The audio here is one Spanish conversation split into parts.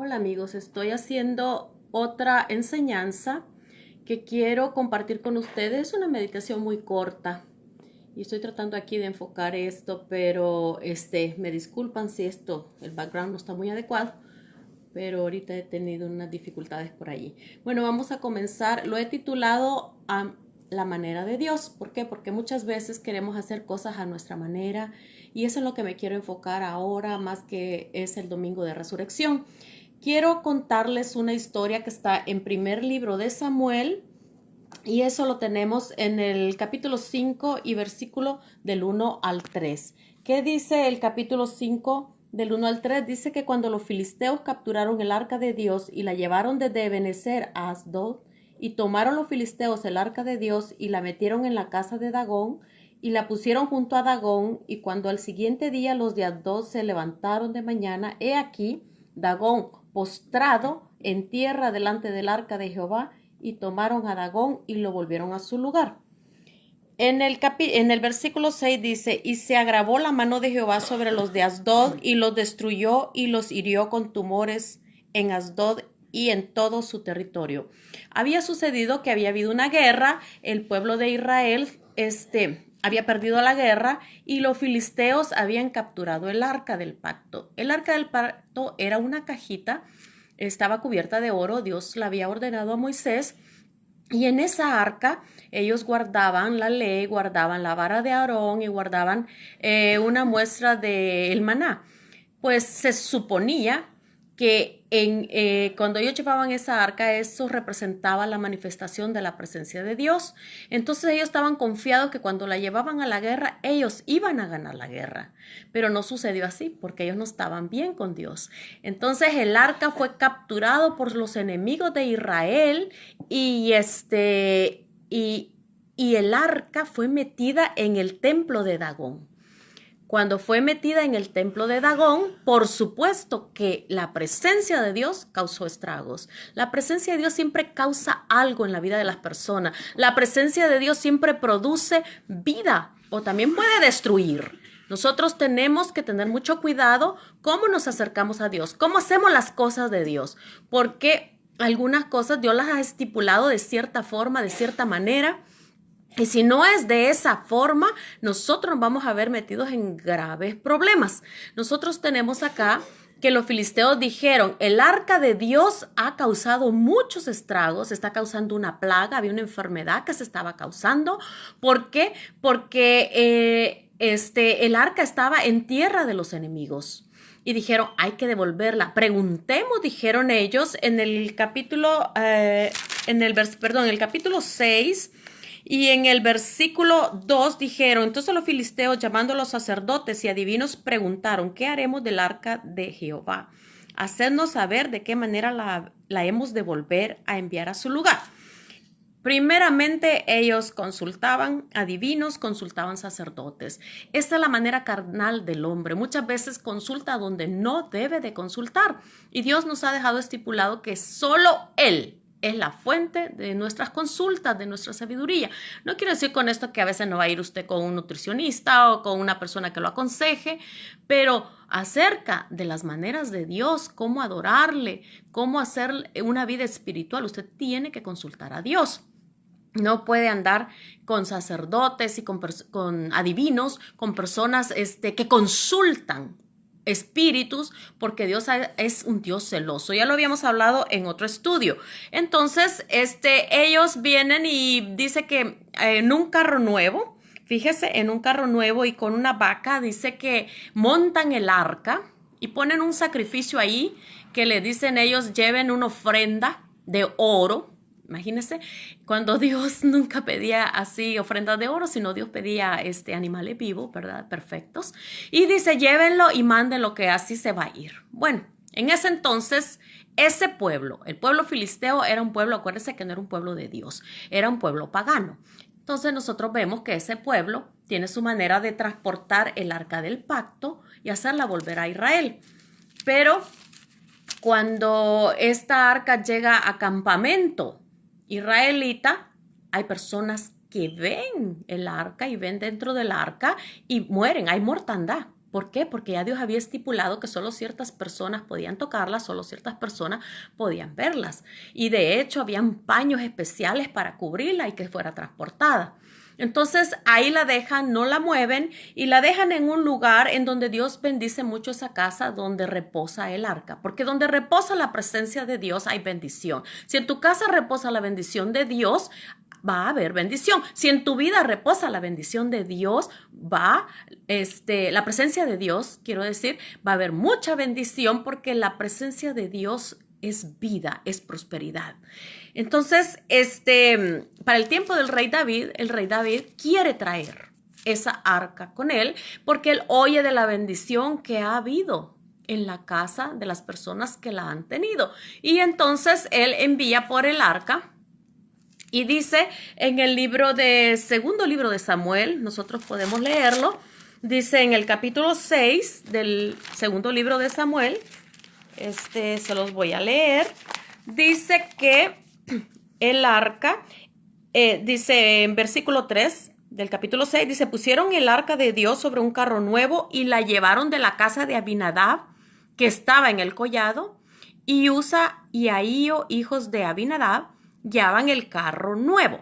Hola amigos, estoy haciendo otra enseñanza que quiero compartir con ustedes. Es una meditación muy corta y estoy tratando aquí de enfocar esto, pero me disculpan si el background no está muy adecuado, pero ahorita he tenido unas dificultades por allí. Bueno, vamos a comenzar. Lo he titulado a la manera de Dios. ¿Por qué? Porque muchas veces queremos hacer cosas a nuestra manera y eso es lo que me quiero enfocar ahora, más que es el domingo de resurrección. Quiero contarles una historia que está en primer libro de Samuel y eso lo tenemos en el capítulo 5 y versículo del 1 al 3. ¿Qué dice el capítulo 5 del 1 al 3? Dice que cuando los filisteos capturaron el arca de Dios y la llevaron desde Ebenezer a Asdod, y tomaron los filisteos el arca de Dios y la metieron en la casa de Dagón y la pusieron junto a Dagón, y cuando al siguiente día los de Asdod se levantaron de mañana, he aquí Dagón postrado en tierra delante del arca de Jehová, y tomaron a Dagón y lo volvieron a su lugar. En el versículo 6 dice, y se agravó la mano de Jehová sobre los de Asdod, y los destruyó y los hirió con tumores en Asdod y en todo su territorio. Había sucedido que había habido una guerra, el pueblo de Israel había perdido la guerra y los filisteos habían capturado el arca del pacto. El arca del pacto era una cajita, estaba cubierta de oro, Dios la había ordenado a Moisés. Y en esa arca ellos guardaban la ley, guardaban la vara de Aarón y guardaban una muestra del maná. Pues se suponía que cuando ellos llevaban esa arca, eso representaba la manifestación de la presencia de Dios. Entonces ellos estaban confiados que cuando la llevaban a la guerra, ellos iban a ganar la guerra. Pero no sucedió así, porque ellos no estaban bien con Dios. Entonces el arca fue capturado por los enemigos de Israel y el arca fue metida en el templo de Dagón. Cuando fue metida en el templo de Dagón, por supuesto que la presencia de Dios causó estragos. La presencia de Dios siempre causa algo en la vida de las personas. La presencia de Dios siempre produce vida o también puede destruir. Nosotros tenemos que tener mucho cuidado cómo nos acercamos a Dios, cómo hacemos las cosas de Dios, porque algunas cosas Dios las ha estipulado de cierta forma, de cierta manera. Y si no es de esa forma, nosotros nos vamos a ver metidos en graves problemas. Nosotros tenemos acá que los filisteos dijeron, el arca de Dios ha causado muchos estragos, está causando una plaga, había una enfermedad que se estaba causando. ¿Por qué? Porque el arca estaba en tierra de los enemigos. Y dijeron, hay que devolverla. Preguntemos, dijeron ellos, en el capítulo 6, y en el versículo 2 dijeron, entonces los filisteos, llamando a los sacerdotes y adivinos, preguntaron, ¿qué haremos del arca de Jehová? Hacednos saber de qué manera la hemos de volver a enviar a su lugar. Primeramente ellos consultaban adivinos, consultaban sacerdotes. Esta es la manera carnal del hombre. Muchas veces consulta donde no debe de consultar. Y Dios nos ha dejado estipulado que solo Él es la fuente de nuestras consultas, de nuestra sabiduría. No quiero decir con esto que a veces no va a ir usted con un nutricionista o con una persona que lo aconseje, pero acerca de las maneras de Dios, cómo adorarle, cómo hacer una vida espiritual, usted tiene que consultar a Dios. No puede andar con sacerdotes y con adivinos, con personas que consultan espíritus, porque Dios es un Dios celoso. Ya lo habíamos hablado en otro estudio. Entonces, ellos vienen y dice que en un carro nuevo, fíjese, en un carro nuevo y con una vaca, dice que montan el arca y ponen un sacrificio ahí que le dicen ellos lleven una ofrenda de oro. Imagínense, cuando Dios nunca pedía así ofrendas de oro, sino Dios pedía animales vivos, ¿verdad? Perfectos. Y dice, llévenlo y mándenlo que así se va a ir. Bueno, en ese entonces, ese pueblo, el pueblo filisteo era un pueblo, acuérdense que no era un pueblo de Dios, era un pueblo pagano. Entonces nosotros vemos que ese pueblo tiene su manera de transportar el arca del pacto y hacerla volver a Israel. Pero cuando esta arca llega a campamento israelita, hay personas que ven el arca y ven dentro del arca y mueren, hay mortandad. ¿Por qué? Porque ya Dios había estipulado que solo ciertas personas podían tocarlas, solo ciertas personas podían verlas. Y de hecho, habían paños especiales para cubrirla y que fuera transportada. Entonces ahí la dejan, no la mueven y la dejan en un lugar en donde Dios bendice mucho esa casa donde reposa el arca, porque donde reposa la presencia de Dios hay bendición. Si en tu casa reposa la bendición de Dios, va a haber bendición. Si en tu vida reposa la bendición de Dios, la presencia de Dios, quiero decir, va a haber mucha bendición porque la presencia de Dios es vida, es prosperidad. Entonces, para el tiempo del rey David, el rey David quiere traer esa arca con él porque él oye de la bendición que ha habido en la casa de las personas que la han tenido. Y entonces él envía por el arca y dice en el segundo libro de Samuel, nosotros podemos leerlo, dice en el capítulo 6 del segundo libro de Samuel, se los voy a leer, dice que el arca, dice en versículo 3 del capítulo 6, dice, pusieron el arca de Dios sobre un carro nuevo y la llevaron de la casa de Abinadab, que estaba en el collado, y Usa y Ahío, hijos de Abinadab, llevaban el carro nuevo.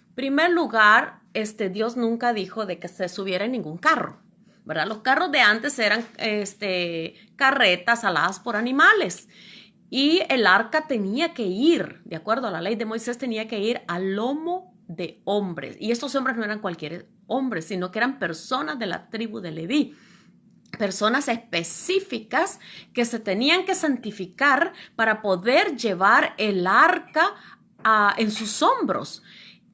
En primer lugar, Dios nunca dijo de que se subiera en ningún carro, ¿verdad? Los carros de antes eran carretas aladas por animales. Y el arca tenía que ir, de acuerdo a la ley de Moisés, tenía que ir al lomo de hombres. Y estos hombres no eran cualquier hombre, sino que eran personas de la tribu de Leví. Personas específicas que se tenían que santificar para poder llevar el arca en sus hombros.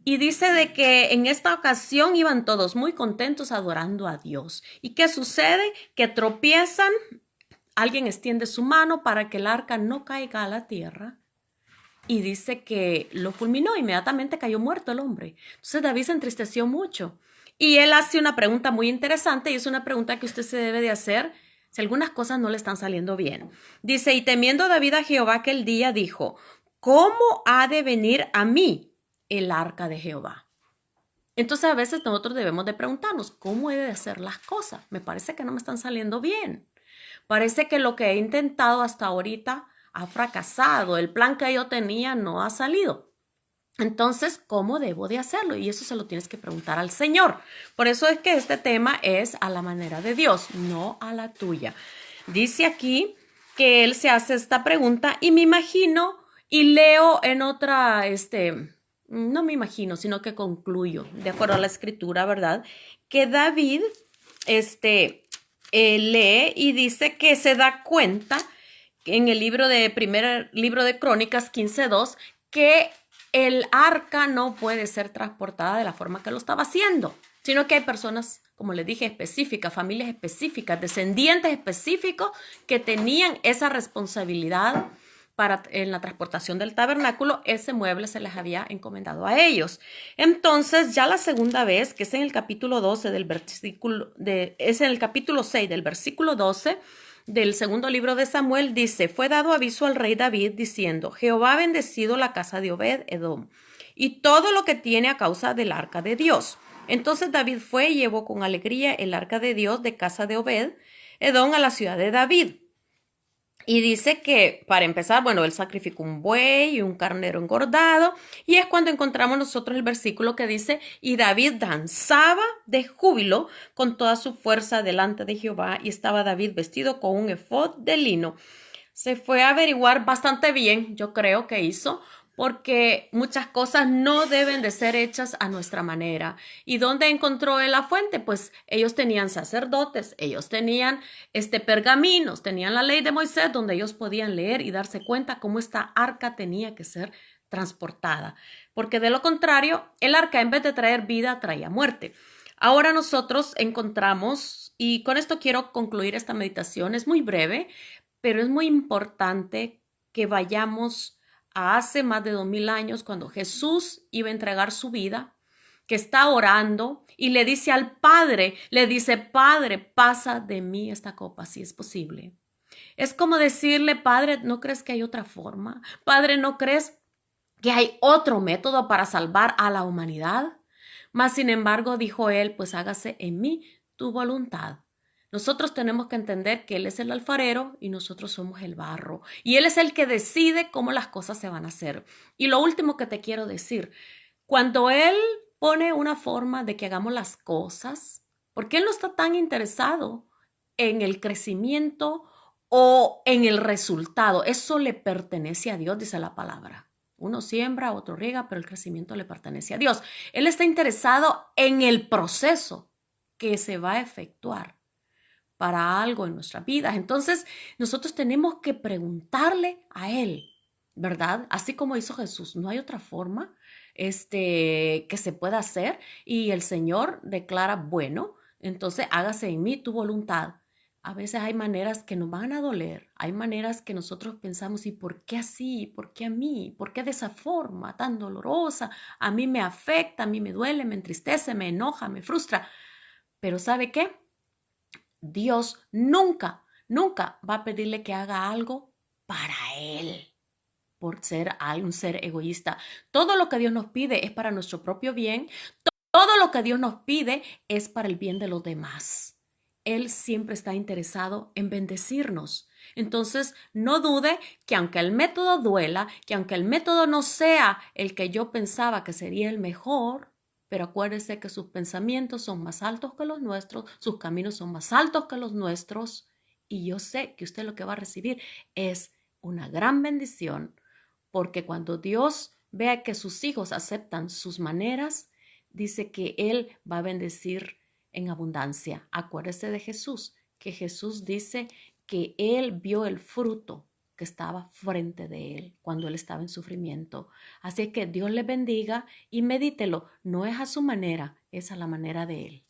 Y dice de que en esta ocasión iban todos muy contentos adorando a Dios. ¿Y qué sucede? Que tropiezan. Alguien extiende su mano para que el arca no caiga a la tierra y dice que lo fulminó, inmediatamente cayó muerto el hombre. Entonces David se entristeció mucho y él hace una pregunta muy interesante y es una pregunta que usted se debe de hacer si algunas cosas no le están saliendo bien. Dice, y temiendo David a Jehová aquel día dijo, ¿cómo ha de venir a mí el arca de Jehová? Entonces a veces nosotros debemos de preguntarnos, ¿cómo he de hacer las cosas? Me parece que no me están saliendo bien. Parece que lo que he intentado hasta ahorita ha fracasado. El plan que yo tenía no ha salido. Entonces, ¿cómo debo de hacerlo? Y eso se lo tienes que preguntar al Señor. Por eso es que este tema es a la manera de Dios, no a la tuya. Dice aquí que él se hace esta pregunta y me imagino y leo en otra, no me imagino, sino que concluyo, de acuerdo a la escritura, ¿verdad? Que David, lee y dice que se da cuenta en el primer libro de Crónicas 15:2 que el arca no puede ser transportada de la forma que lo estaba haciendo, sino que hay personas, como les dije, específicas, familias específicas, descendientes específicos que tenían esa responsabilidad en la transportación del tabernáculo. Ese mueble se les había encomendado a ellos. Entonces, ya la segunda vez, que es en el capítulo 12 es en el capítulo 6 del versículo 12 del segundo libro de Samuel, dice, fue dado aviso al rey David diciendo, Jehová ha bendecido la casa de Obed-Edom y todo lo que tiene a causa del arca de Dios. Entonces David fue y llevó con alegría el arca de Dios de casa de Obed-Edom a la ciudad de David. Y dice que, para empezar, bueno, él sacrificó un buey y un carnero engordado. Y es cuando encontramos nosotros el versículo que dice, y David danzaba de júbilo con toda su fuerza delante de Jehová. Y estaba David vestido con un efod de lino. Se fue a averiguar bastante bien, yo creo que hizo, porque muchas cosas no deben de ser hechas a nuestra manera. ¿Y dónde encontró él la fuente? Pues ellos tenían sacerdotes, ellos tenían pergaminos, tenían la ley de Moisés donde ellos podían leer y darse cuenta cómo esta arca tenía que ser transportada. Porque de lo contrario, el arca en vez de traer vida, traía muerte. Ahora nosotros encontramos, y con esto quiero concluir esta meditación, es muy breve, pero es muy importante que vayamos a hace más de 2000 años, cuando Jesús iba a entregar su vida, que está orando y le dice al Padre, Padre, pasa de mí esta copa si es posible. Es como decirle, Padre, ¿no crees que hay otra forma? Padre, ¿no crees que hay otro método para salvar a la humanidad? Mas, sin embargo, dijo él, pues hágase en mí tu voluntad. Nosotros tenemos que entender que Él es el alfarero y nosotros somos el barro. Y Él es el que decide cómo las cosas se van a hacer. Y lo último que te quiero decir, cuando Él pone una forma de que hagamos las cosas, porque Él no está tan interesado en el crecimiento o en el resultado. Eso le pertenece a Dios, dice la palabra. Uno siembra, otro riega, pero el crecimiento le pertenece a Dios. Él está interesado en el proceso que se va a efectuar para algo en nuestras vidas. Entonces, nosotros tenemos que preguntarle a Él, ¿verdad? Así como hizo Jesús. No hay otra forma que se pueda hacer. Y el Señor declara, bueno, entonces hágase en mí tu voluntad. A veces hay maneras que nos van a doler, hay maneras que nosotros pensamos, ¿y por qué así? ¿Por qué a mí? ¿Por qué de esa forma tan dolorosa? A mí me afecta, a mí me duele, me entristece, me enoja, me frustra. Pero ¿sabe qué? Dios nunca, nunca va a pedirle que haga algo para Él, por ser un ser egoísta. Todo lo que Dios nos pide es para nuestro propio bien. Todo lo que Dios nos pide es para el bien de los demás. Él siempre está interesado en bendecirnos. Entonces, no dude que aunque el método duela, que aunque el método no sea el que yo pensaba que sería el mejor, pero acuérdese que sus pensamientos son más altos que los nuestros, sus caminos son más altos que los nuestros, y yo sé que usted lo que va a recibir es una gran bendición, porque cuando Dios vea que sus hijos aceptan sus maneras, dice que Él va a bendecir en abundancia. Acuérdese de Jesús, que Jesús dice que Él vio el fruto que estaba frente de Él cuando Él estaba en sufrimiento. Así que Dios le bendiga y medítelo. No es a su manera, es a la manera de Él.